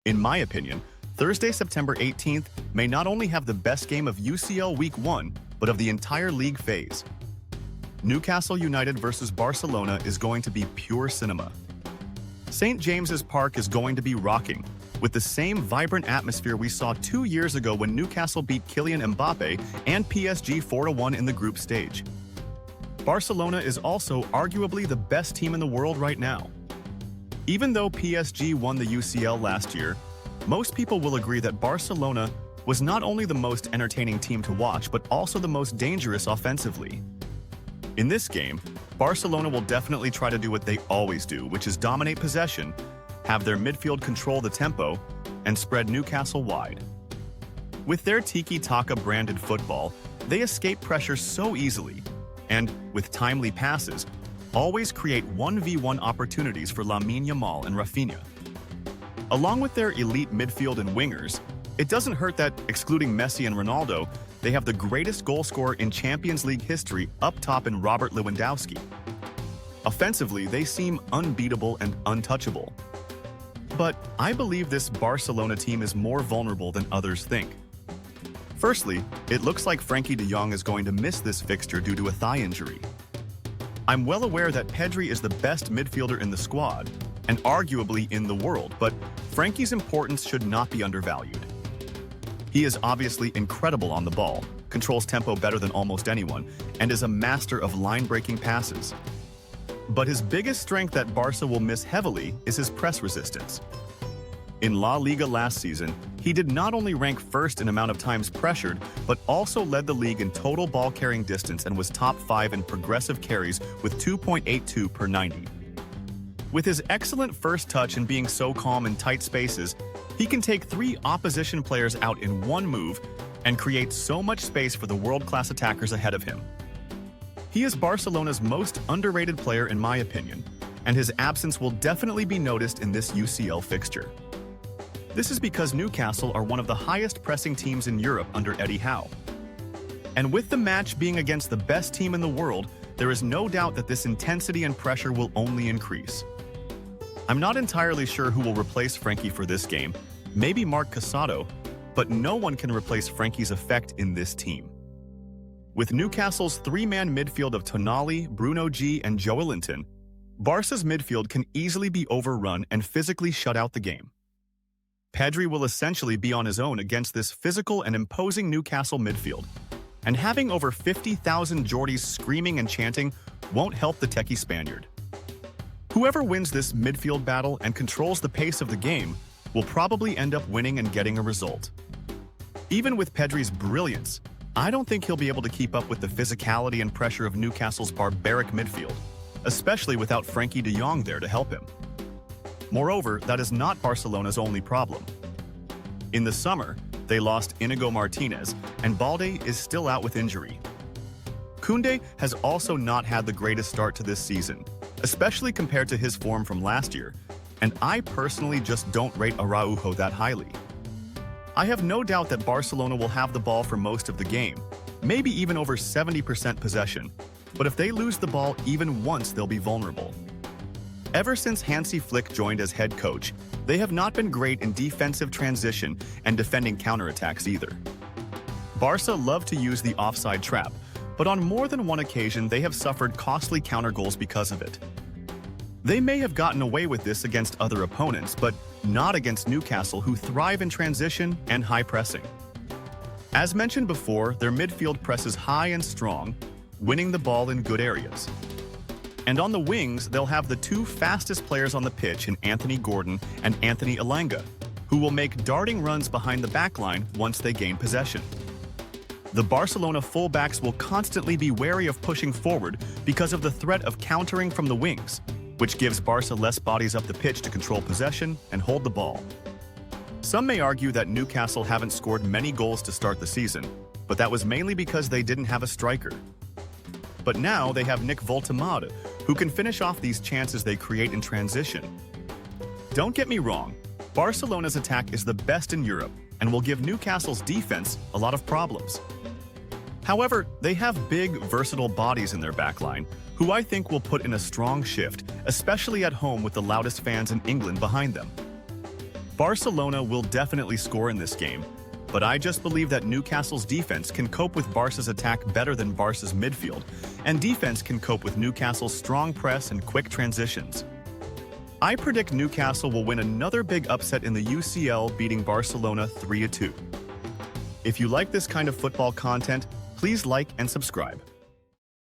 In my opinion, Thursday, September 18th may not only have the best game of UCL Week 1, but of the entire league phase. Newcastle United versus Barcelona is going to be pure cinema. St. James's Park is going to be rocking, with the same vibrant atmosphere we saw 2 years ago when Newcastle beat Kylian Mbappe and PSG 4-1 in the group stage. Barcelona is also arguably the best team in the world right now. Even though PSG won the UCL last year, most people will agree that Barcelona was not only the most entertaining team to watch, but also the most dangerous offensively. In this game, Barcelona will definitely try to do what they always do, which is dominate possession, have their midfield control the tempo, and spread Newcastle wide. With their tiki-taka branded football, they escape pressure so easily, and, with timely passes, always create 1v1 opportunities for Lamine Yamal and Rafinha. Along with their elite midfield and wingers, it doesn't hurt that, excluding Messi and Ronaldo, they have the greatest goal scorer in Champions League history up top in Robert Lewandowski. Offensively, they seem unbeatable and untouchable. But I believe this Barcelona team is more vulnerable than others think. Firstly, it looks like Frenkie de Jong is going to miss this fixture due to a thigh injury. I'm well aware that Pedri is the best midfielder in the squad, and arguably in the world, but Frenkie's importance should not be undervalued. He is obviously incredible on the ball, controls tempo better than almost anyone, and is a master of line-breaking passes. But his biggest strength that Barca will miss heavily is his press resistance. In La Liga last season, he did not only rank first in amount of times pressured, but also led the league in total ball-carrying distance and was top 5 in progressive carries with 2.82 per 90. With his excellent first touch and being so calm in tight spaces, he can take 3 opposition players out in one move and create so much space for the world-class attackers ahead of him. He is Barcelona's most underrated player in my opinion, and his absence will definitely be noticed in this UCL fixture. This is because Newcastle are one of the highest pressing teams in Europe under Eddie Howe. And with the match being against the best team in the world, there is no doubt that this intensity and pressure will only increase. I'm not entirely sure who will replace Frenkie for this game, maybe Marc Casado, but no one can replace Frenkie's effect in this team. With Newcastle's 3-man midfield of Tonali, Bruno G, and Joelinton, Barca's midfield can easily be overrun and physically shut out the game. Pedri will essentially be on his own against this physical and imposing Newcastle midfield, and having over 50,000 Geordies screaming and chanting won't help the techie Spaniard. Whoever wins this midfield battle and controls the pace of the game will probably end up winning and getting a result. Even with Pedri's brilliance, I don't think he'll be able to keep up with the physicality and pressure of Newcastle's barbaric midfield, especially without Frenkie de Jong there to help him. Moreover, that is not Barcelona's only problem. In the summer, they lost Inigo Martinez, and Balde is still out with injury. Koundé has also not had the greatest start to this season, especially compared to his form from last year, and I personally just don't rate Araujo that highly. I have no doubt that Barcelona will have the ball for most of the game, maybe even over 70% possession, but if they lose the ball even once, they'll be vulnerable. Ever since Hansi Flick joined as head coach, they have not been great in defensive transition and defending counterattacks either. Barca love to use the offside trap, but on more than one occasion they have suffered costly counter goals because of it. They may have gotten away with this against other opponents, but not against Newcastle, who thrive in transition and high pressing. As mentioned before, their midfield presses high and strong, winning the ball in good areas. And on the wings, they'll have the 2 fastest players on the pitch in Anthony Gordon and Anthony Elanga, who will make darting runs behind the backline once they gain possession. The Barcelona fullbacks will constantly be wary of pushing forward because of the threat of countering from the wings, which gives Barca less bodies up the pitch to control possession and hold the ball. Some may argue that Newcastle haven't scored many goals to start the season, but that was mainly because they didn't have a striker. But now they have Nick Voltemade, who can finish off these chances they create in transition. Don't get me wrong, Barcelona's attack is the best in Europe and will give Newcastle's defense a lot of problems. However, they have big, versatile bodies in their backline, who I think will put in a strong shift, especially at home with the loudest fans in England behind them. Barcelona will definitely score in this game, but I just believe that Newcastle's defense can cope with Barca's attack better than Barca's midfield, and defense can cope with Newcastle's strong press and quick transitions. I predict Newcastle will win another big upset in the UCL, beating Barcelona 3-2. If you like this kind of football content, please like and subscribe.